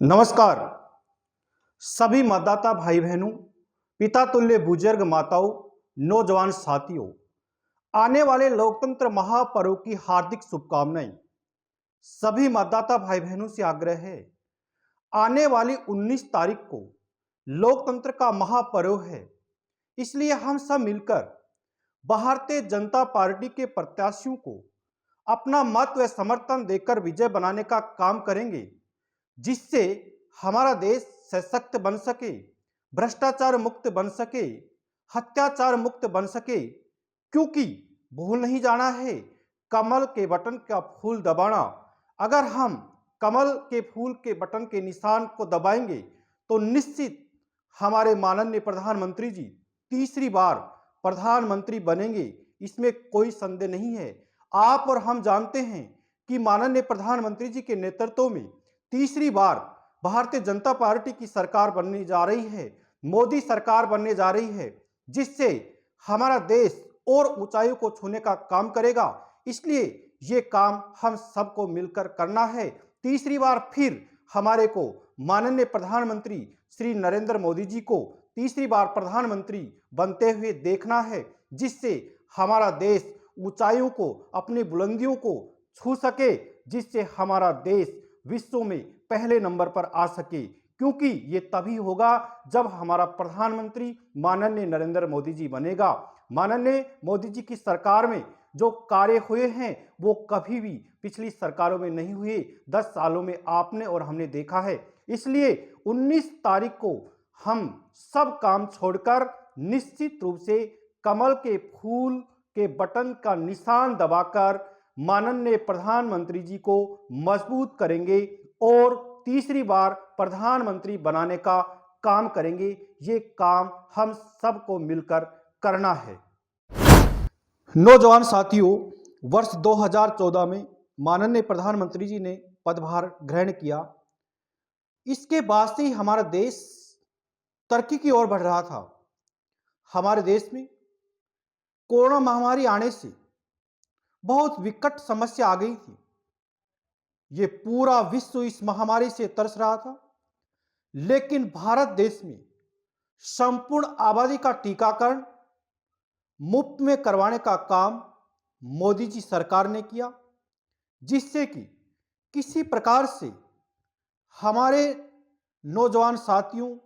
नमस्कार। सभी मतदाता भाई बहनों, पिता तुल्य बुजुर्ग माताओं, नौजवान साथियों, आने वाले लोकतंत्र महापर्व की हार्दिक शुभकामनाएं। सभी मतदाता भाई बहनों से आग्रह है, आने वाली 19 तारीख को लोकतंत्र का महापर्व है। इसलिए हम सब मिलकर भारतीय जनता पार्टी के प्रत्याशियों को अपना मत व समर्थन देकर विजय बनाने का काम करेंगे, जिससे हमारा देश सशक्त बन सके, भ्रष्टाचार मुक्त बन सके, हत्याचार मुक्त बन सके। क्योंकि भूल नहीं जाना है, कमल के बटन का फूल दबाना। अगर हम कमल के फूल के बटन के निशान को दबाएंगे तो निश्चित हमारे माननीय प्रधानमंत्री जी तीसरी बार प्रधानमंत्री बनेंगे, इसमें कोई संदेह नहीं है। आप और हम जानते हैं कि माननीय प्रधानमंत्री जी के नेतृत्व में तीसरी बार भारतीय जनता पार्टी की सरकार बनने जा रही है, मोदी सरकार बनने जा रही है, जिससे हमारा देश और ऊंचाइयों को छूने का काम करेगा। इसलिए ये काम हम सबको मिलकर करना है। तीसरी बार फिर हमारे को माननीय प्रधानमंत्री श्री नरेंद्र मोदी जी को तीसरी बार प्रधानमंत्री बनते हुए देखना है, जिससे हमारा देश ऊंचाइयों को, अपनी बुलंदियों को छू सके, जिससे हमारा देश विश्व में पहले नंबर पर आ सके। क्योंकि ये तभी होगा जब हमारा प्रधानमंत्री माननीय नरेंद्र मोदी जी बनेगा। माननीय मोदी जी की सरकार में जो कार्य हुए हैं वो कभी भी पिछली सरकारों में नहीं हुए। 10 सालों में आपने और हमने देखा है। इसलिए 19 तारीख को हम सब काम छोड़कर निश्चित रूप से कमल के फूल के बटन का निशान दबाकर माननीय प्रधानमंत्री जी को मजबूत करेंगे और तीसरी बार प्रधानमंत्री बनाने का काम करेंगे। ये काम हम सबको मिलकर करना है। नौजवान साथियों, वर्ष 2014 में माननीय प्रधानमंत्री जी ने पदभार ग्रहण किया। इसके बाद से ही हमारा देश तरक्की की ओर बढ़ रहा था। हमारे देश में कोरोना महामारी आने से बहुत विकट समस्या आ गई थी। ये पूरा विश्व इस महामारी से तरस रहा था, लेकिन भारत देश में संपूर्ण आबादी का टीकाकरण मुफ्त में करवाने का काम मोदी जी सरकार ने किया, जिससे कि किसी प्रकार से हमारे नौजवान साथियों,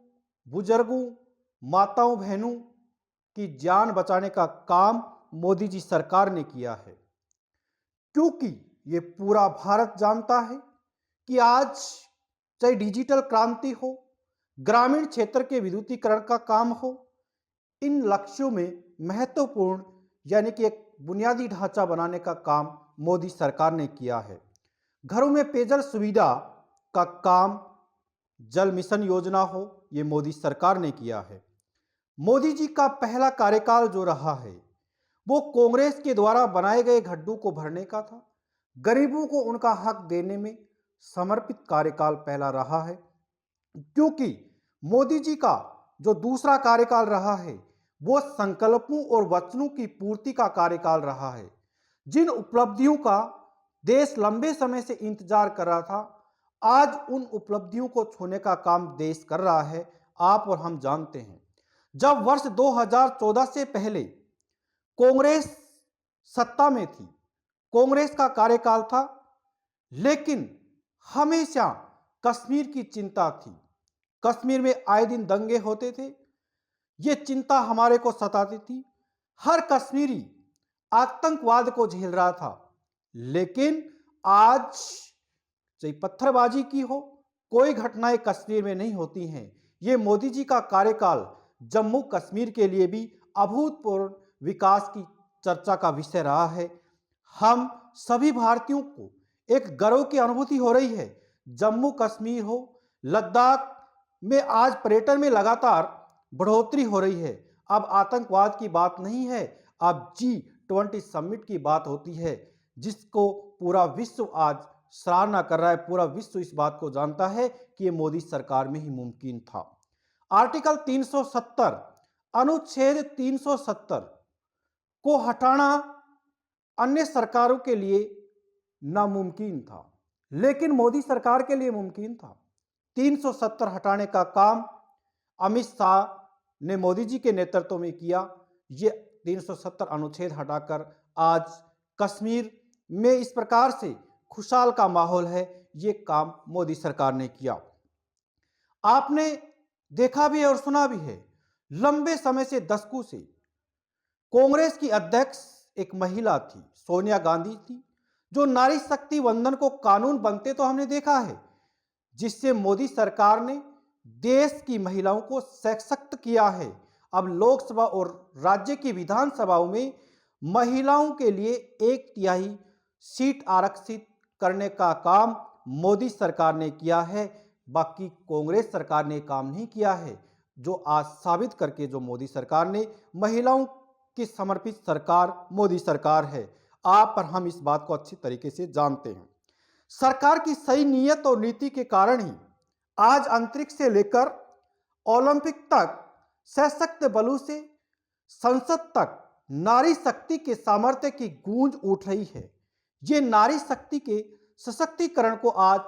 बुजुर्गों, माताओं, बहनों की जान बचाने का काम मोदी जी सरकार ने किया है। क्योंकि ये पूरा भारत जानता है कि आज चाहे डिजिटल क्रांति हो, ग्रामीण क्षेत्र के विद्युतीकरण का काम हो, इन लक्ष्यों में महत्वपूर्ण यानी कि एक बुनियादी ढांचा बनाने का काम मोदी सरकार ने किया है। घरों में पेयजल सुविधा का काम, जल मिशन योजना हो, ये मोदी सरकार ने किया है। मोदी जी का पहला कार्यकाल जो रहा है वो कांग्रेस के द्वारा बनाए गए गड्ढों को भरने का था। गरीबों को उनका हक देने में समर्पित कार्यकाल पहला रहा है। क्योंकि मोदी जी का जो दूसरा कार्यकाल रहा है वो संकल्पों और वचनों की पूर्ति का कार्यकाल रहा है। जिन उपलब्धियों का देश लंबे समय से इंतजार कर रहा था, आज उन उपलब्धियों को छूने का काम देश कर रहा है। आप और हम जानते हैं, जब वर्ष 2014 से पहले कांग्रेस सत्ता में थी, कांग्रेस का कार्यकाल था, लेकिन हमेशा कश्मीर की चिंता थी। कश्मीर में आए दिन दंगे होते थे, ये चिंता हमारे को सताती थी। हर कश्मीरी आतंकवाद को झेल रहा था। लेकिन आज चाहे पत्थरबाजी की हो, कोई घटनाएं कश्मीर में नहीं होती हैं। ये मोदी जी का कार्यकाल जम्मू कश्मीर के लिए भी अभूतपूर्व विकास की चर्चा का विषय रहा है। हम सभी भारतीयों को एक गर्व की अनुभूति हो रही है। जम्मू कश्मीर हो, लद्दाख में आज पर्यटन में लगातार बढ़ोतरी हो रही है। अब आतंकवाद की बात नहीं है, अब G20 समिट की बात होती है, जिसको पूरा विश्व आज सराहना कर रहा है। पूरा विश्व इस बात को जानता है कि ये मोदी सरकार में ही मुमकिन था। आर्टिकल 370, अनुच्छेद 370 को हटाना अन्य सरकारों के लिए नामुमकिन था, लेकिन मोदी सरकार के लिए मुमकिन था। 370 हटाने का काम अमित शाह ने मोदी जी के नेतृत्व में किया। ये 370 अनुच्छेद हटाकर आज कश्मीर में इस प्रकार से खुशहाल का माहौल है, ये काम मोदी सरकार ने किया। आपने देखा भी है और सुना भी है, लंबे समय से, दशकों से कांग्रेस की अध्यक्ष एक महिला थी, सोनिया गांधी थी, जो नारी शक्ति वंदन को कानून बनते तो हमने देखा है, जिससे मोदी सरकार ने देश की महिलाओं को सशक्त किया है। अब लोकसभा और राज्य की विधानसभाओं में महिलाओं के लिए 1/3 सीट आरक्षित करने का काम मोदी सरकार ने किया है। बाकी कांग्रेस सरकार ने काम नहीं किया है, जो आज साबित करके जो मोदी सरकार ने, महिलाओं की समर्पित सरकार मोदी सरकार है। आप और हम इस बात को अच्छी तरीके से जानते हैं। सरकार की सही नीयत और नीति के कारण ही आज अंतरिक्ष से लेकर ओलंपिक तक, सशक्त बलों से संसद तक नारी शक्ति के सामर्थ्य की गूंज उठ रही है। ये नारी शक्ति के सशक्तिकरण को आज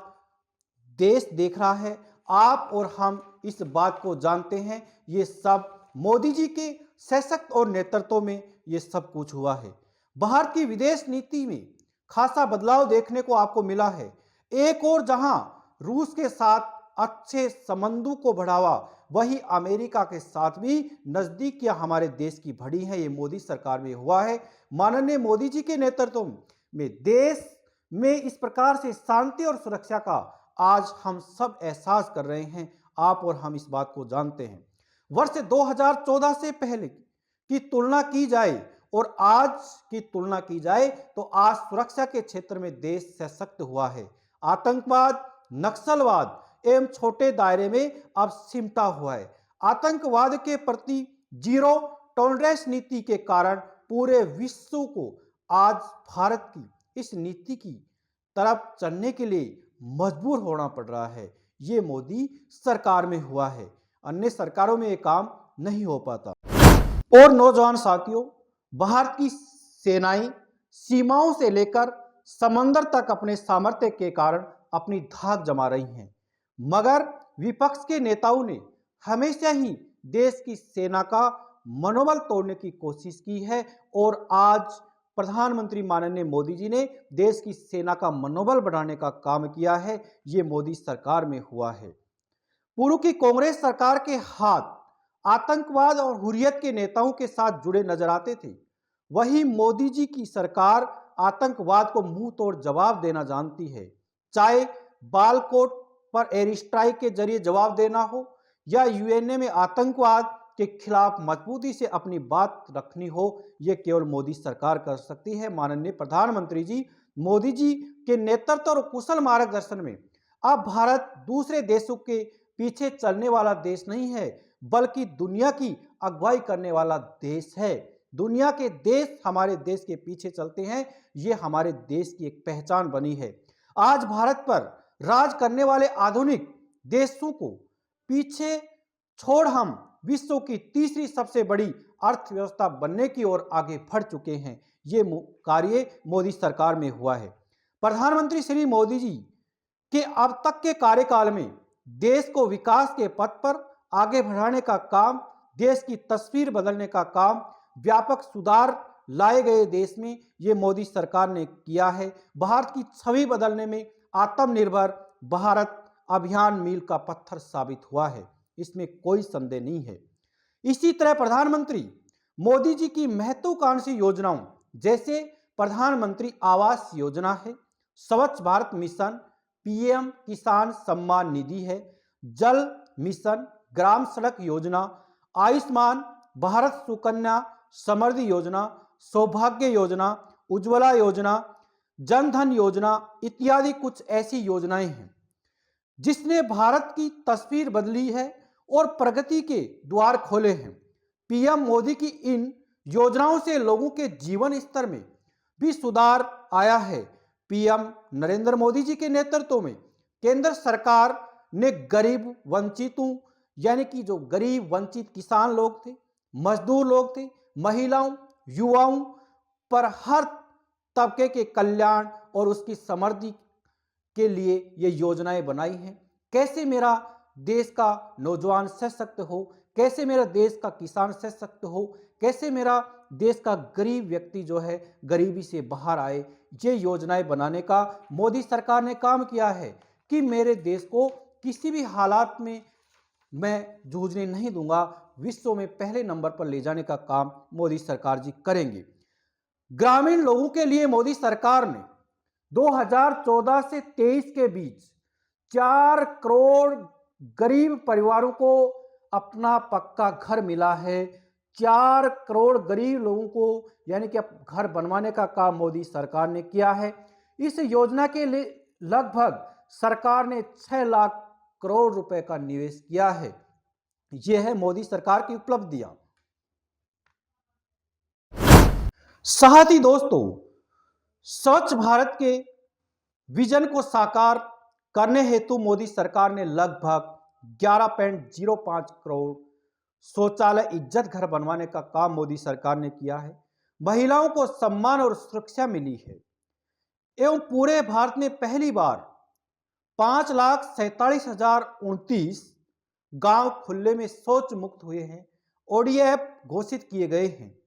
देश देख रहा है। आप और हम इस बात को जानते हैं, ये सब मोदी जी के सशक्त और नेतृत्व में ये सब कुछ हुआ है। भारत की विदेश नीति में खासा बदलाव देखने को आपको मिला है। एक और जहां रूस के साथ अच्छे संबंधों को बढ़ावा, वही अमेरिका के साथ भी नजदीकियां हमारे देश की बढ़ी हैं। ये मोदी सरकार में हुआ है। माननीय मोदी जी के नेतृत्व में देश में इस प्रकार से शांति और सुरक्षा का आज हम सब एहसास कर रहे हैं। आप और हम इस बात को जानते हैं। वर्ष 2014 से पहले की तुलना की जाए और आज की तुलना की जाए तो आज सुरक्षा के क्षेत्र में देश सशक्त हुआ है। आतंकवाद, नक्सलवाद एवं छोटे दायरे में अब सिमटा हुआ है। आतंकवाद के प्रति जीरो टॉलरेंस नीति के कारण पूरे विश्व को आज भारत की इस नीति की तरफ चलने के लिए मजबूर होना पड़ रहा है। ये मोदी सरकार में हुआ है, अन्य सरकारों में ये काम नहीं हो पाता। और नौजवान साथियों, भारत की सेनाएं सीमाओं से लेकर समंदर तक अपने सामर्थ्य के कारण अपनी धाक जमा रही हैं, मगर विपक्ष के नेताओं ने हमेशा ही देश की सेना का मनोबल तोड़ने की कोशिश की है। और आज प्रधानमंत्री माननीय मोदी जी ने देश की सेना का मनोबल बढ़ाने का काम किया है। ये मोदी सरकार में हुआ है। पूर्व की कांग्रेस सरकार के हाथ आतंकवाद और हुर्रियत के नेताओं के साथ जुड़े नजर आते थे। वही मोदी जी की सरकार आतंकवाद को मुंह तोड़ जवाब देना जानती है। चाहे बालाकोट पर एयर स्ट्राइक के जरिए जवाब देना हो या यूएनए में आतंकवाद के खिलाफ मजबूती से अपनी बात रखनी हो, यह केवल मोदी सरकार कर सकती है। माननीय प्रधानमंत्री जी मोदी जी के नेतृत्व और कुशल मार्गदर्शन में अब भारत दूसरे देशों के पीछे चलने वाला देश नहीं है, बल्कि दुनिया की अगुवाई करने वाला देश है। दुनिया के देश हमारे देश के पीछे चलते हैं, ये हमारे देश की एक पहचान बनी है। आज भारत पर राज करने वाले आधुनिक देशों को पीछे छोड़ हम विश्व की तीसरी सबसे बड़ी अर्थव्यवस्था बनने की ओर आगे बढ़ चुके हैं। ये कार्य मोदी सरकार में हुआ है। प्रधानमंत्री श्री मोदी जी के अब तक के कार्यकाल में देश को विकास के पथ पर आगे बढ़ाने का काम, देश की तस्वीर बदलने का काम, व्यापक सुधार लाए गए देश में ये मोदी सरकार ने किया है। भारत की छवि बदलने में आत्मनिर्भर भारत अभियान मील का पत्थर साबित हुआ है, इसमें कोई संदेह नहीं है। इसी तरह प्रधानमंत्री मोदी जी की महत्वाकांक्षी योजनाओं जैसे प्रधानमंत्री आवास योजना है, स्वच्छ भारत मिशन, पीएम किसान सम्मान निधि है, जल मिशन, ग्राम सड़क योजना, आयुष्मान भारत सुकन्या समृद्धि योजना, सौभाग्य योजना, उज्ज्वला योजना, जन धन योजना इत्यादि कुछ ऐसी योजनाएं हैं जिसने भारत की तस्वीर बदली है और प्रगति के द्वार खोले हैं। पीएम मोदी की इन योजनाओं से लोगों के जीवन स्तर में भी सुधार आया है। पीएम नरेंद्र मोदी जी के नेतृत्व में केंद्र सरकार ने गरीब वंचितों, यानी कि जो गरीब वंचित किसान लोग थे, मजदूर लोग थे, महिलाओं, युवाओं पर हर तबके के कल्याण और उसकी समृद्धि के लिए ये योजनाएं बनाई हैं। कैसे मेरा देश का नौजवान सशक्त हो, कैसे मेरा देश का किसान सशक्त हो, कैसे मेरा देश का गरीब व्यक्ति जो है गरीबी से बाहर आए। ये योजनाएं बनाने का मोदी सरकार ने काम किया है कि मेरे देश को किसी भी हालात में मैं जूझने नहीं दूंगा। विश्व में पहले नंबर पर ले जाने का काम मोदी सरकार जी करेंगे। ग्रामीण लोगों के लिए मोदी सरकार ने 2014 से 23 के बीच 4 करोड़ गरीब परिवारों को अपना पक्का घर मिला है। 4 करोड़ गरीब लोगों को यानी कि घर बनवाने का काम मोदी सरकार ने किया है। इस योजना के लिए लगभग सरकार ने 6 लाख करोड़ रुपए का निवेश किया है। यह है मोदी सरकार की उपलब्धियां। साथ ही दोस्तों, स्वच्छ भारत के विजन को साकार करने हेतु मोदी सरकार ने लगभग 11.05 करोड़ शौचालय इज्जत घर बनवाने का काम मोदी सरकार ने किया है। महिलाओं को सम्मान और सुरक्षा मिली है एवं पूरे भारत में पहली बार 5,47,029 गांव खुले में शौच मुक्त हुए हैं, ओडीएफ घोषित किए गए हैं।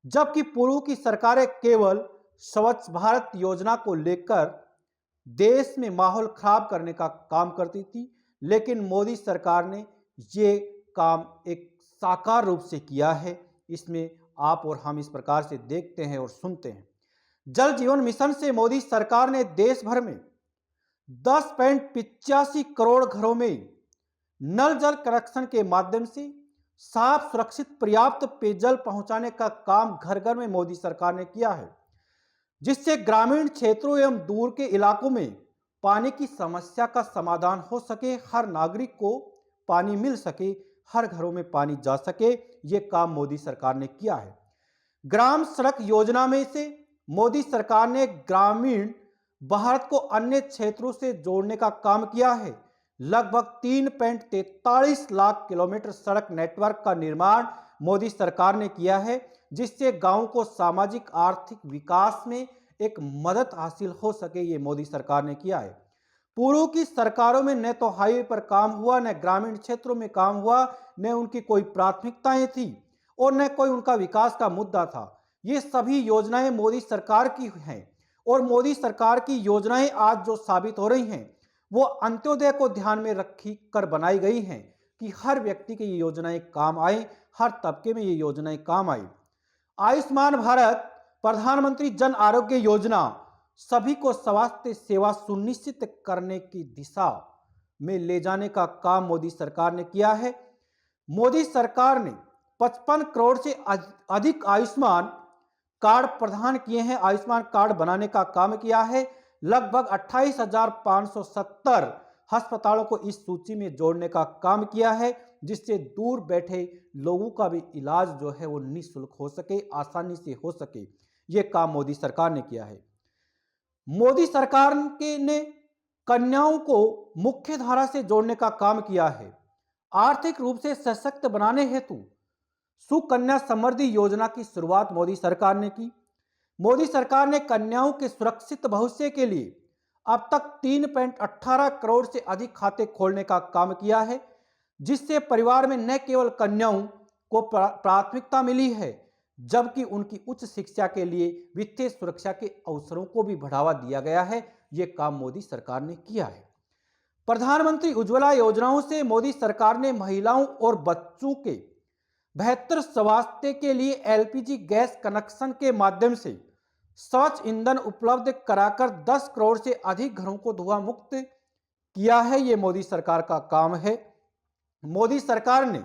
जबकि पूर्व की सरकारें केवल स्वच्छ भारत योजना को लेकर देश में माहौल खराब करने का काम करती थी, लेकिन मोदी सरकार ने ये काम एक साकार रूप से किया है। इसमें आप और हम इस प्रकार से देखते हैं और सुनते हैं। जल जीवन मिशन से मोदी सरकार ने देश भर में 10.85 करोड़ घरों में नल जल कनेक्शन के माध्यम से साफ, सुरक्षित, पर्याप्त पेयजल पहुंचाने का काम घर घर में मोदी सरकार ने किया है, जिससे ग्रामीण क्षेत्रों एवं दूर के इलाकों में पानी की समस्या का समाधान हो सके, हर नागरिक को पानी मिल सके, हर घरों में पानी जा सके। ये काम मोदी सरकार ने किया है। ग्राम सड़क योजना में से मोदी सरकार ने ग्रामीण भारत को अन्य क्षेत्रों से जोड़ने का काम किया है। लगभग 3.43 लाख किलोमीटर सड़क नेटवर्क का निर्माण मोदी सरकार ने किया है, जिससे गांवों को सामाजिक आर्थिक विकास में एक मदद हासिल हो सके। ये मोदी सरकार ने किया है। पूर्व की सरकारों में न तो हाईवे पर काम हुआ, न ग्रामीण क्षेत्रों में काम हुआ, न उनकी कोई प्राथमिकताएं थी और न कोई उनका विकास का मुद्दा था। ये सभी योजनाएं मोदी सरकार की हैं और मोदी सरकार की योजनाएं आज जो साबित हो रही हैं वो अंत्योदय को ध्यान में रखी कर बनाई गई हैं कि हर व्यक्ति की ये योजनाएं काम आए, हर तबके में ये योजनाएं काम आए। आयुष्मान भारत, प्रधानमंत्री जन आरोग्य योजना सभी को स्वास्थ्य सेवा सुनिश्चित करने की दिशा में ले जाने का काम मोदी सरकार ने किया है। मोदी सरकार ने 55 करोड़ से अधिक आयुष्मान कार्ड प्रदान किए हैं, आयुष्मान कार्ड बनाने का काम किया है। लगभग 28,570 अस्पतालों को इस सूची में जोड़ने का काम किया है, जिससे दूर बैठे लोगों का भी इलाज जो है वो निःशुल्क हो सके, आसानी से हो सके। ये काम मोदी सरकार ने किया है। मोदी सरकार ने कन्याओं को मुख्य धारा से जोड़ने का काम किया है। आर्थिक रूप से सशक्त बनाने हेतु सुकन्या समृद्धि योजना की शुरुआत मोदी सरकार ने की। मोदी सरकार ने कन्याओं के सुरक्षित भविष्य के लिए अब तक 3.18 करोड़ से अधिक खाते खोलने का काम किया है, जिससे परिवार में न केवल कन्याओं को प्राथमिकता मिली है, जबकि उनकी उच्च शिक्षा के लिए वित्तीय सुरक्षा के अवसरों को भी बढ़ावा दिया गया है। ये काम मोदी सरकार ने किया है। प्रधानमंत्री उज्ज्वला योजनाओं से मोदी सरकार ने महिलाओं और बच्चों के बेहतर स्वास्थ्य के लिए एलपीजी गैस कनेक्शन के माध्यम से स्वच्छ ईंधन उपलब्ध कराकर 10 करोड़ से अधिक घरों को धुआं मुक्त किया है। ये मोदी सरकार का काम है। मोदी सरकार ने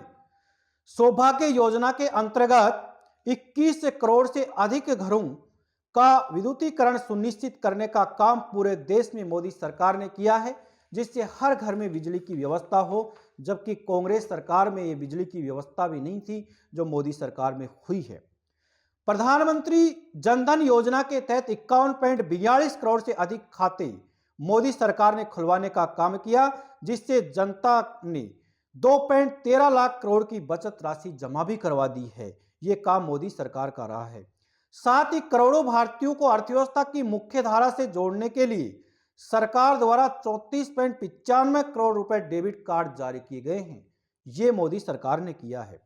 सौभाग्य योजना के अंतर्गत 21 करोड़ से अधिक घरों का विद्युतीकरण सुनिश्चित करने का काम पूरे देश में मोदी सरकार ने किया है, जिससे हर घर में बिजली की व्यवस्था हो, जबकि कांग्रेस सरकार में ये बिजली की व्यवस्था भी नहीं थी जो मोदी सरकार में हुई है। प्रधानमंत्री जनधन योजना के तहत 51.42 करोड़ से अधिक खाते मोदी सरकार ने खुलवाने का काम किया, जिससे जनता ने 2.13 लाख करोड़ की बचत राशि जमा भी करवा दी है। ये काम मोदी सरकार का रहा है। साथ ही करोड़ों भारतीयों को अर्थव्यवस्था की मुख्य धारा से जोड़ने के लिए सरकार द्वारा 34.95 करोड़ रुपए डेबिट कार्ड जारी किए गए हैं। ये मोदी सरकार ने किया है।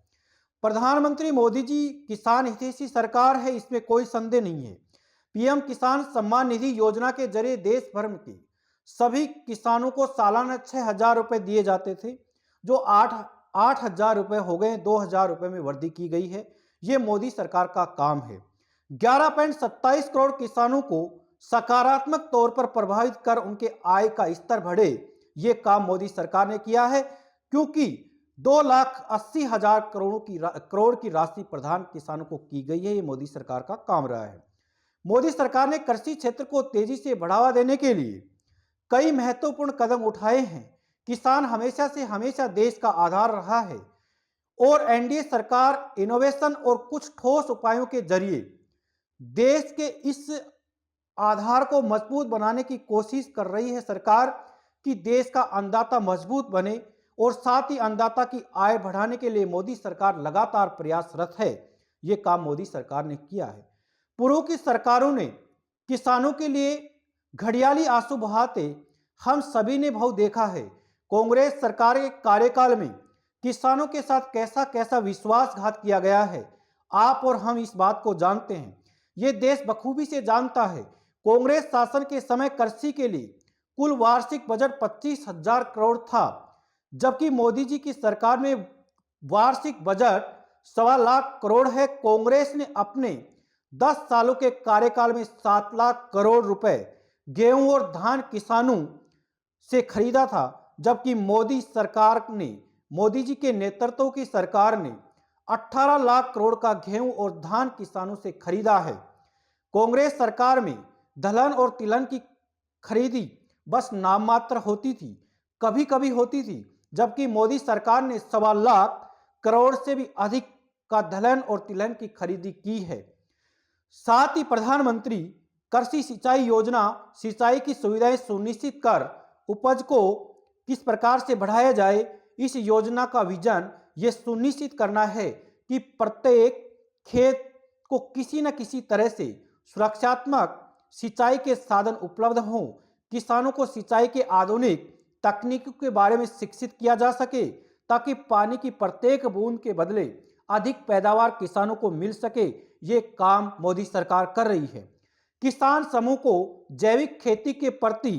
प्रधानमंत्री मोदी जी किसान हितैषी सरकार है, इसमें कोई संदेह नहीं है। पीएम किसान सम्मान निधि योजना के जरिए देश भर के सभी किसानों को सालाना 6,000 रुपए दिए जाते थे, जो 8,000 रुपए हो गए, 2,000 रुपए में वृद्धि की गई है। ये मोदी सरकार का काम है। 11.27 करोड़ किसानों को सकारात्मक तौर पर प्रभावित कर उनके आय का स्तर बढ़े, ये काम मोदी सरकार ने किया है, क्योंकि 2,80,000 करोड़ की राशि प्रदान किसानों को की गई है। ये मोदी सरकार का काम रहा है। मोदी सरकार ने कृषि क्षेत्र को तेजी से बढ़ावा देने के लिए कई महत्वपूर्ण कदम उठाए हैं। किसान हमेशा से हमेशा देश का आधार रहा है और एनडीए सरकार इनोवेशन और कुछ ठोस उपायों के जरिए देश के इस आधार को मजबूत बनाने की कोशिश कर रही है सरकार, कि देश का अन्नदाता मजबूत बने और साथ ही अन्नदाता की आय बढ़ाने के लिए मोदी सरकार लगातार प्रयासरत है। ये काम मोदी सरकार ने किया है। पूर्व की सरकारों ने किसानों के लिए घड़ियाली आंसू बहाते हम सभी ने बहुत देखा है। कांग्रेस सरकार के कार्यकाल में किसानों के साथ कैसा कैसा विश्वासघात किया गया है, आप और हम इस बात को जानते हैं। ये देश बखूबी से जानता है। कांग्रेस शासन के समय कृषि के लिए कुल वार्षिक बजट 25,000 करोड़ था, जबकि मोदी जी की सरकार में वार्षिक बजट 1.25 लाख करोड़ है। कांग्रेस ने अपने 10 सालों के कार्यकाल में 7 लाख करोड़ रुपए गेहूं और धान किसानों से खरीदा था, जबकि मोदी जी के नेतृत्व की सरकार ने 18 लाख करोड़ का गेहूं और धान किसानों से खरीदा है। कांग्रेस सरकार में दलहन और तिलहन की खरीदी बस नाम मात्र होती थी, कभी कभी होती थी, जबकि मोदी सरकार ने 1.25 लाख करोड़ से भी अधिक का दलहन और तिलहन की खरीदी की है। साथ ही प्रधानमंत्री कृषि सिंचाई योजना सिंचाई की सुविधाएं सुनिश्चित कर उपज को किस प्रकार से बढ़ाया जाए, इस योजना का विजन ये सुनिश्चित करना है कि प्रत्येक खेत को किसी न किसी तरह से सुरक्षात्मक सिंचाई के साधन उपलब्ध हों। किसानों को सिंचाई के आधुनिक तकनीकों के बारे में शिक्षित किया जा सके, ताकि पानी की प्रत्येक बूंद के बदले अधिक पैदावार किसानों को मिल सके। ये काम मोदी सरकार कर रही है। किसान समूह को जैविक खेती के प्रति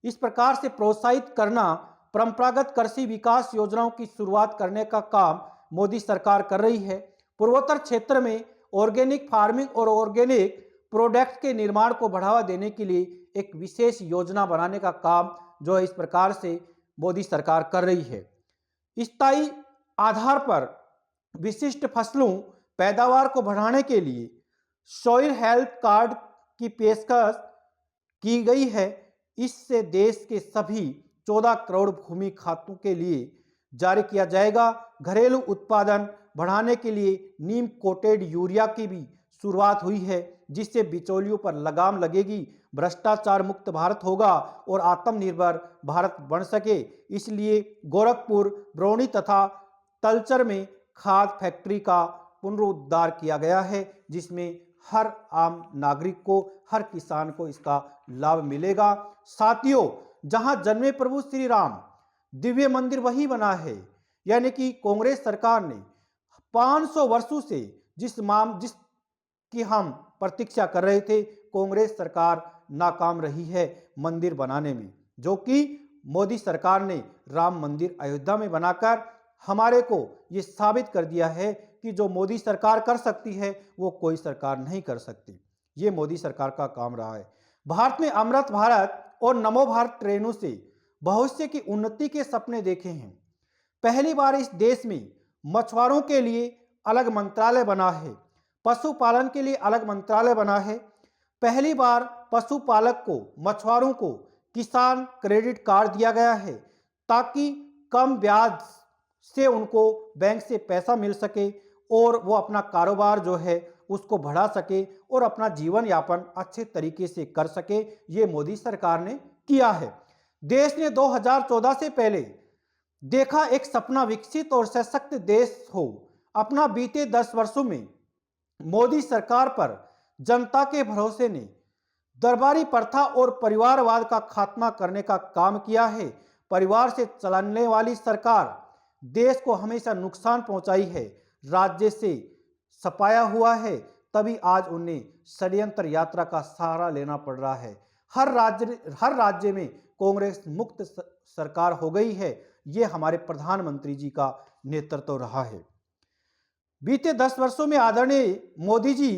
इस प्रकार से प्रोत्साहित करना, परंपरागत कृषि विकास योजनाओं की शुरुआत करने का काम मोदी सरकार कर रही है। पूर्वोत्तर क्षेत्र में ऑर्गेनिक फार्मिंग और ऑर्गेनिक प्रोडक्ट के निर्माण को बढ़ावा देने के लिए एक विशेष योजना बनाने का काम जो है इस प्रकार से मोदी सरकार कर रही है। स्थायी आधार पर विशिष्ट फसलों पैदावार को बढ़ाने के लिए सॉइल हेल्थ कार्ड की पेशकश की गई है। इससे देश के सभी 14 करोड़ भूमि खातों के लिए जारी किया जाएगा। घरेलू उत्पादन बढ़ाने के लिए नीम कोटेड यूरिया की भी शुरुआत हुई है, जिससे बिचौलियों पर लगाम लगेगी, भ्रष्टाचार मुक्त भारत होगा और आत्मनिर्भर भारत बन सके। इसलिए गोरखपुर, बरौनी तथा तलचर में खाद फैक्ट्री का पुनरुद्धार किया गया है, जिसमें हर आम नागरिक को, हर किसान को इसका लाभ मिलेगा। साथियों, जहां जन्मे प्रभु श्री राम, दिव्य मंदिर वही बना है। यानी कि कांग्रेस सरकार ने 500 वर्षों से जिसकी हम प्रतीक्षा कर रहे थे, कांग्रेस सरकार नाकाम रही है मंदिर बनाने में, जो कि मोदी सरकार ने राम मंदिर अयोध्या में बनाकर हमारे को ये साबित कर दिया है कि जो मोदी सरकार कर सकती है वो कोई सरकार नहीं कर सकती। ये मोदी सरकार का काम रहा है। भारत में अमृत भारत और नमो भारत ट्रेनों से भविष्य की उन्नति के सपने देखे हैं। पहली बार इस देश में मछुआरों के लिए अलग मंत्रालय बना है, पशुपालन के लिए अलग मंत्रालय बना है। पहली बार पशुपालक को, मछुआरों को किसान क्रेडिट कार्ड दिया गया है, ताकि कम ब्याज से उनको बैंक से पैसा मिल सके और वो अपना कारोबार जो है उसको बढ़ा सके और अपना जीवन यापन अच्छे तरीके से कर सके। ये मोदी सरकार ने किया है। देश ने 2014 से पहले देखा एक सपना विकसित और सशक्त देश हो। अपना बीते 10 वर्षों में मोदी सरकार पर जनता के भरोसे ने दरबारी प्रथा और परिवारवाद का खात्मा करने का काम किया है। परिवार से चलने वाली सरकार देश को हमेशा नुकसान पहुंचाई है, राज्य से सफाया हुआ है, तभी आज उन्हें षड्यंत्र यात्रा का सहारा लेना पड़ रहा है। हर राज्य में कांग्रेस मुक्त सरकार हो गई है। ये हमारे प्रधानमंत्री जी का नेतृत्व रहा है। बीते 10 वर्षों में आदरणीय मोदी जी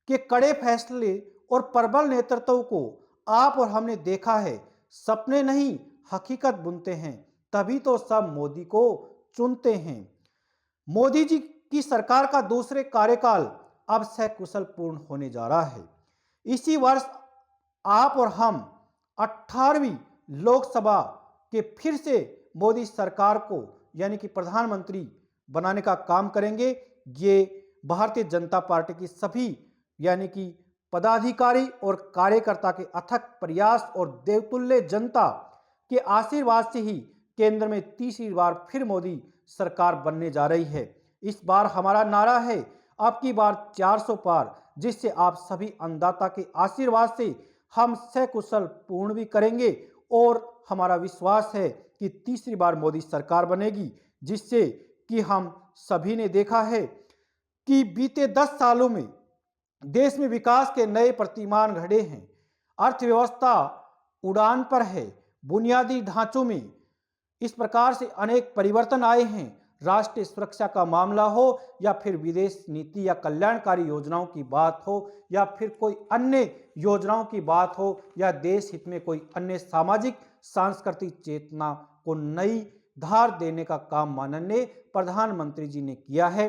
के कड़े फैसले और प्रबल नेतृत्व को आप और हमने देखा है। सपने नहीं, हकीकत बुनते हैं, तभी तो सब मोदी को चुनते हैं। मोदी जी की सरकार का दूसरे कार्यकाल अब सकुशल पूर्ण होने जा रहा है। इसी वर्ष आप और हम 18वीं लोकसभा के फिर से मोदी सरकार को यानी कि प्रधानमंत्री बनाने का काम करेंगे। ये भारतीय जनता पार्टी की सभी यानी कि पदाधिकारी और कार्यकर्ता के अथक प्रयास और देवतुल्य जनता के आशीर्वाद से ही केंद्र में तीसरी बार फिर मोदी सरकार बनने जा रही है। इस बार हमारा नारा है, अब की बार 400 पार, जिससे आप सभी अन्नदाता के आशीर्वाद से हम सकुशल पूर्ण भी करेंगे और हमारा विश्वास है कि तीसरी बार मोदी सरकार बनेगी, जिससे कि हम सभी ने देखा है कि बीते 10 सालों में देश में विकास के नए प्रतिमान घड़े हैं। अर्थव्यवस्था उड़ान पर है, बुनियादी ढांचों में इस प्रकार से अनेक परिवर्तन आए हैं। राष्ट्रीय सुरक्षा का मामला हो या फिर विदेश नीति या कल्याणकारी योजनाओं की बात हो या फिर कोई अन्य योजनाओं की बात हो या देश हित में कोई अन्य सामाजिक सांस्कृतिक चेतना को नई धार देने का काम माननीय प्रधानमंत्री जी ने किया है।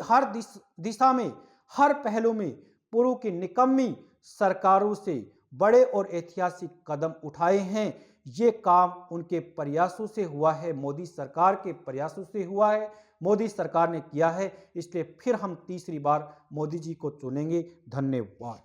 हर दिशा में, हर पहलू में पूर्व की निकम्मी सरकारों से बड़े और ऐतिहासिक कदम उठाए हैं। ये काम उनके प्रयासों से हुआ है, मोदी सरकार के प्रयासों से हुआ है, मोदी सरकार ने किया है। इसलिए फिर हम तीसरी बार मोदी जी को चुनेंगे। धन्यवाद।